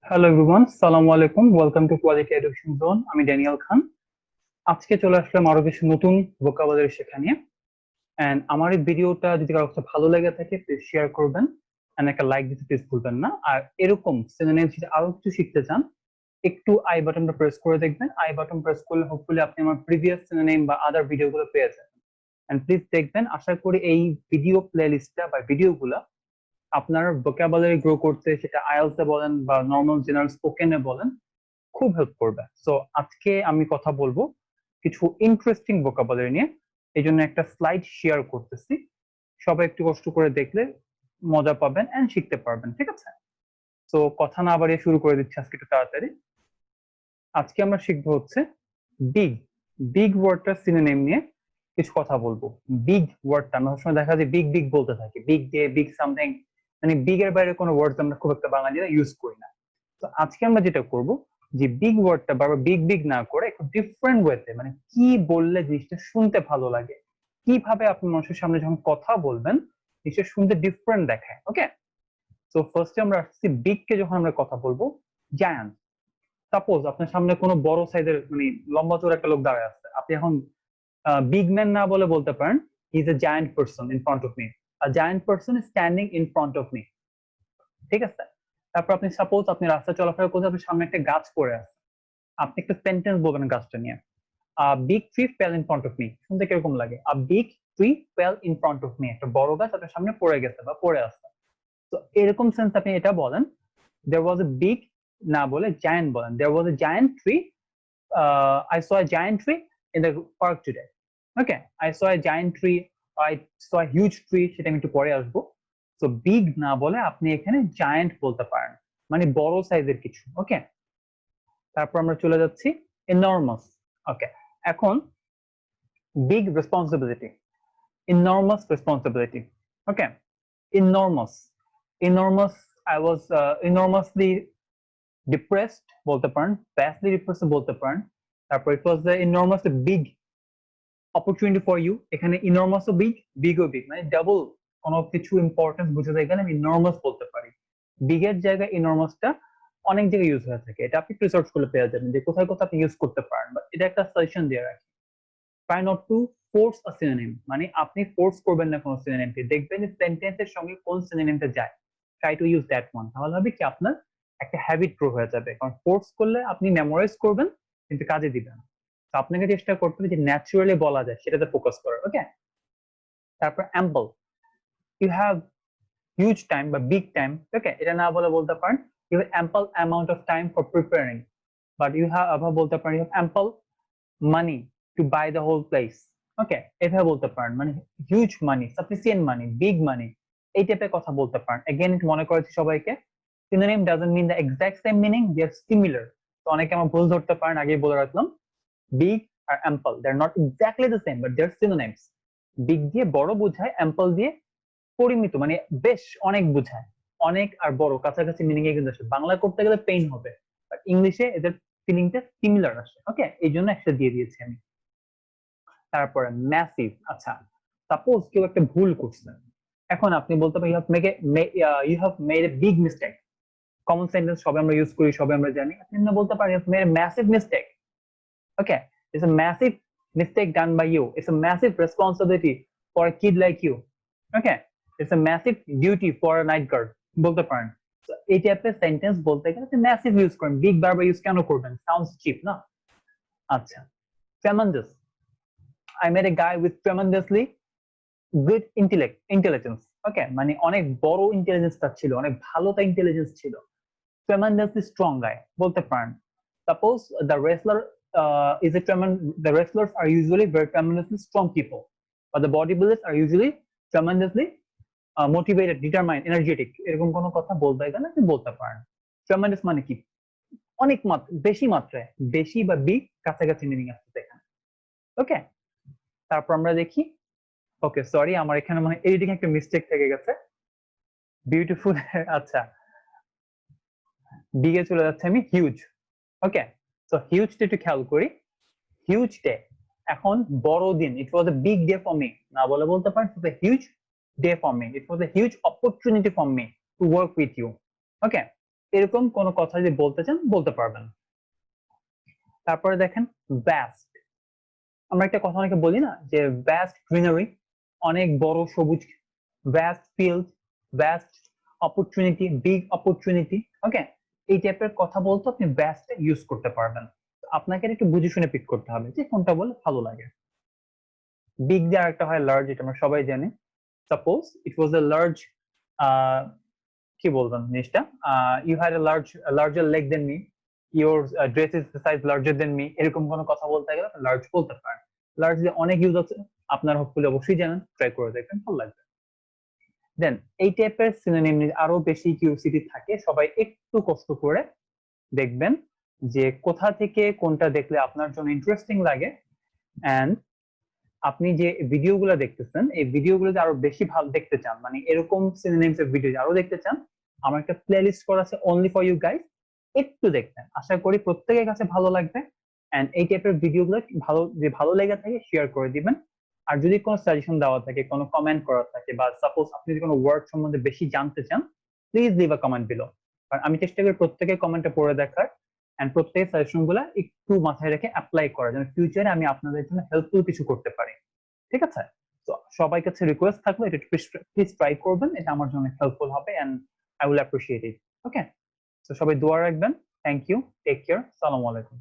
Hello everyone, সালামু আলাইকুম। Welcome to quality education zone. আমি ড্যানিয়েল খান। আজকে চলে আসলাম আরো কিছু নতুন ভোকাবুলারি শেখা নিয়ে। এন্ড আমার এই ভিডিওটা যদি কারো কাছে ভালো লেগে থাকে প্লিজ শেয়ার করবেন এন্ড একটা লাইক দিতে প্লিজ ভুলবেন না। আর এরকম সিনোনিমস যদি আরো কিছু শিখতে চান একটু আই বাটনটা প্রেস করে দেখবেন। আই বাটন প্রেস করলে হোপফুলি আপনি আমার প্রিভিয়াস সিনোনিম বা আদার ভিডিওগুলো পেয়ে যাবেন। এন্ড প্লিজ দেখবেন, আশা করি এই ভিডিও প্লেলিস্টটা বা ভিডিওগুলো আপনার ভোকাবুলারি গ্রো করতে, সেটা আইএলটিএস এ বলেন বা নর্মাল জেনারেল স্পোকেন এ বলেন, খুব হেল্প করবে। সো আজকে আমি কথা বলবো কিছু ইন্টারেস্টিং ভোকাবুলারি নিয়ে। এই জন্য একটা স্লাইড শেয়ার করতেছি, সবাই একটু কষ্ট করে দেখলে মজা পাবেন এন্ড শিখতে পারবেন, ঠিক আছে? তো কথা না বাড়িয়ে শুরু করে দিচ্ছি আজকে একটু তাড়াতাড়ি। আজকে আমরা শিখবো হচ্ছে বিগ। বিগ ওয়ার্ডটার সিনোনিম নিয়ে কিছু কথা বলবো। বিগ ওয়ার্ডটা আমরা সবসময় দেখা যায় বিগ বিগ বলতে থাকি, বিগ ডে, বিগ সামথিং, মানে বিগ এর বাইরে কোনো ওয়ার্ড আমরা খুব একটা বাঙালিরা ইউজ করি না। তো আজকে আমরা যেটা করব, যে বিগ ওয়ার্ডটা বারবার বিগ বিগ না করে একটু ডিফারেন্ট ওয়েতে, মানে কি বললে জিনিসটা শুনতে ভালো লাগে, কিভাবে আপনি মানুষের সামনে যখন কথা বলবেন জিনিসটা শুনতে ডিফারেন্ট দেখায়। ওকে, তো ফার্স্টে আমরা আসছি বিগ কে। যখন আমরা কথা বলবো জায়ান্ট, সাপোজ আপনার সামনে কোনো বড় সাইজের মানে লম্বা চওড়া একটা লোক দাঁড়ায় আছে, আপনি এখন বিগ ম্যান না বলে বলতে পারেন he is a giant person in front of me, a giant person is standing in front of me, ঠিক আছে? তারপর আপনি সাপোজ আপনি রাস্তা চলাফেরা করতে, আপনার সামনে একটা গাছ পড়ে আছে, আপনি একটা সেন্টেন্স বলবেন গাছটা নিয়ে। A big tree fail in front of me, শুনতে কিরকম লাগে? A big tree fail in front of me, একটা বড় গাছ আপনার সামনে পড়ে গেছে বা পড়ে আছে। তো এরকম সেন্স আপনি এটা বলেন। দেয়ার ওয়াজ এ বিগ না বলে জায়ান্ট বলেন। There was a giant tree, I saw a giant tree in the park today. Okay, I saw a giant tree, I saw a huge tree, সেটা আমি একটু পরে আসবো। তো বিগ না বলে আপনি এখানে জায়ান্ট বলতে পারেন, মানে বড় সাইজের কিছু। ওকে, তারপর আমরা চলে যাচ্ছি এনর্মাস। ওকে, এখন big responsibility, enormous responsibility. Okay, enormous, enormous. I was enormously depressed বলতে পারেন, vastly depressed বলতে পারেন। তারপর it was the enormously big opportunity for you, এখানে enormous ও big, big ও big, মানে ডাবল কোনো কিছু ইম্পর্টেন্স বুঝে যায় এখানে আমি enormous বলতে পারি। বিগ এর জায়গায় enormous টা অনেক জায়গায় ইউজ হয়ে থাকে, এটা আপনি রিসার্চ করলে পেয়ে যাবেন যে কোথায় কোথায় আপনি ইউজ করতে পারেন, বাট এটা একটা সাজেশন দিয়ে রাখি। Try not to force a synonym, মানে আপনি ফোর্স করবেন না কোনো সিনোনিমকে, দেখবেন যে সেন্টেন্সের সঙ্গে কোন সিনোনিমটা যায়, try to use that one. তাহলে হবে কি আপনার একটা হ্যাবিট গ্রো হয়ে যাবে, কারণ ফোর্স করলে আপনি মেমোরাইজ করবেন কিন্তু কাজে দিবেন। তো আপনাকে চেষ্টা করতে হবে যে ন্যাচারালি বলা যায় সেটাতে ফোকাস করার। ওকে, তারপর ample, you have huge time বা বিগ টাইম। ওকে, এটা না বলে বলতে পারেন you have ample amount of time for preparing, but you have আবার বলতে পারেন you have ample money to buy the whole place. Okay, এভাবে বলতে পারেন, মানে huge money, sufficient money, big money, এই টাইপের কথা বলতে পারেন। এগেইন মনে করেছি সবাইকে, synonym doesn't mean the exact same meaning, they are similar. তো অনেকে আমার ভুল ধরতে পারেন, আগেই বলে রাখলাম, বিগ আর ample they are not exactly the same, but they are synonyms. Big দিয়ে বড় বোঝায়, অ্যাম্পল দিয়ে পরিমিত, মানে বেশ অনেক বোঝায়। অনেক আর বড় কাছাকাছি মিনিং এ কিন্তু আসে, বাংলা করতে গেলে পেইন হবে, বাট ইংলিশে এদের ফিলিংটা সিমিলার আসে। ওকে, এই জন্য একটা দিয়ে দিয়েছি আমি। তারপরে ম্যাসিভ। আচ্ছা, সাপোজ কেউ একটা ভুল করছে, এখন আপনি বলতে পারেন you have made a big mistake. Common sentence সবাই আমরা ইউজ করি, সবাই আমরা জানি। আপনি না বলতে পারেন you have made a massive mistake. Okay, it's a massive mistake done by you, it's a massive responsibility for a kid like you. Okay, it's a massive duty for a night guard বলতে পারেন। এই টাইপের sentence বলতে গেলে আপনি massive use করেন, big বারবার use কেন করবেন? সাউন্ডস চিপ না? আচ্ছা, tremendous, I met a guy with tremendously good intelligence. Okay, মানে অনেক বড় ইন্টেলিজেন্স তার ছিল, অনেক ভালো তার ইন্টেলিজেন্স ছিল। tremendously strong guy বলতে পারেন। Suppose the wrestler is a the wrestlers are usually very tremendously strong people, but the bodybuilders are usually tremendously motivated, determined, energetic, এরকম কোনো কথা বলতে গেলে আপনি বলতে পারেন। tremendous মানে কি? অনেক বেশি মাত্রায়, বেশি বা বিগ কাছাকাছি মিনিং আসছে এখানে। ওকে, তারপর আমরা দেখি, ওকে সরি আমার এখানে মানে এডিটিং একটা মিস্টেক থেকে গেছে। বিউটিফুল আচ্ছা, বিগে চলে যাচ্ছে আমি হিউজ। ওকে, তো হিউজটা একটু খেয়াল করি। হিউজ ডে, এখন বড়দিন, it was a big day for me না বলে বলতে পারেন it was a huge day for me, it was a huge opportunity for me to work with you. Okay, এরকম কোনো কথা যদি বলতে চান বলতে পারবেন। তারপরে দেখেন vast, আমরা একটা কথা অনেকে বলি না যে vast greenery, অনেক বড় সবুজ, vast field, vast opportunity, big opportunity, ওকে, এই টাইপের কথা বলতে আপনি vast ইউজ করতে পারবেন। আপনাকে একটু বুঝে শুনে পিক করতে হবে যে কোনটা বলে ভালো লাগে। বিগ দিয়ে আরেকটা হয় লার্জ, এটা আমরা সবাই জানি। Suppose it was a large, কি বলবেন জিনিসটা, you had a larger leg than me, your dress is size larger than me, এরকম কোনো কথা বলতে গেলে লার্জ বলতে পারেন। লার্জ দিয়ে অনেক ইউজ আছে, আপনার হোপফুলি অবশ্যই জানেন, ট্রাই করে দেখবেন, ভালো লাগবে। দেন এই টাইপের সিনোনিম আরো বেশি কিউরিওসিটি থাকে, সবাই একটু কষ্ট করে দেখবেন যে কোথা থেকে কোনটা দেখলে আপনার জন্য ইন্টারেস্টিং লাগে। এন্ড আপনি যে ভিডিওগুলো দেখতেছেন, এই ভিডিওগুলো আরো বেশি ভালো দেখতে চান, মানে এরকম সিনোনিমস এর ভিডিও আরো দেখতে চান, আমার একটা প্লেলিস্ট করা আছে অনলি ফর ইউ গাইস, একটু দেখবেন, আশা করি প্রত্যেকের কাছে ভালো লাগবে। এন্ড এই টাইপের ভিডিওগুলো ভালো লেগে থাকে শেয়ার করে দিবেন। আর যদি কোনো সাজেশন দেওয়া থাকে, কোনো কমেন্ট করা থাকে, বা সাপোজ আপনি যদি কোনো ওয়ার্ড সম্বন্ধে বেশি জানতে চান, please leave a comment below. কারণ আমি চেষ্টা করি প্রত্যেকের কমেন্টটা পড়ে দেখার এন্ড প্রত্যেকের সাজেশন গুলা একটু মাথায় রেখে অ্যাপ্লাই করার, যেন ফিউচারে আমি আপনাদের জন্য হেল্পফুল কিছু করতে পারি। ঠিক আছে? তো সবার কাছে রিকোয়েস্ট থাকলো, এটা প্লিজ ট্রাই করবেন, এটা আমার জন্য হেল্পফুল হবে এন্ড আই উইল অ্যাপ্রিশিয়েট ইট। ওকে, তো সবাই দোয়া রাখবেন। থ্যাংক ইউ, টেক কেয়ার, সালামু আলাইকুম।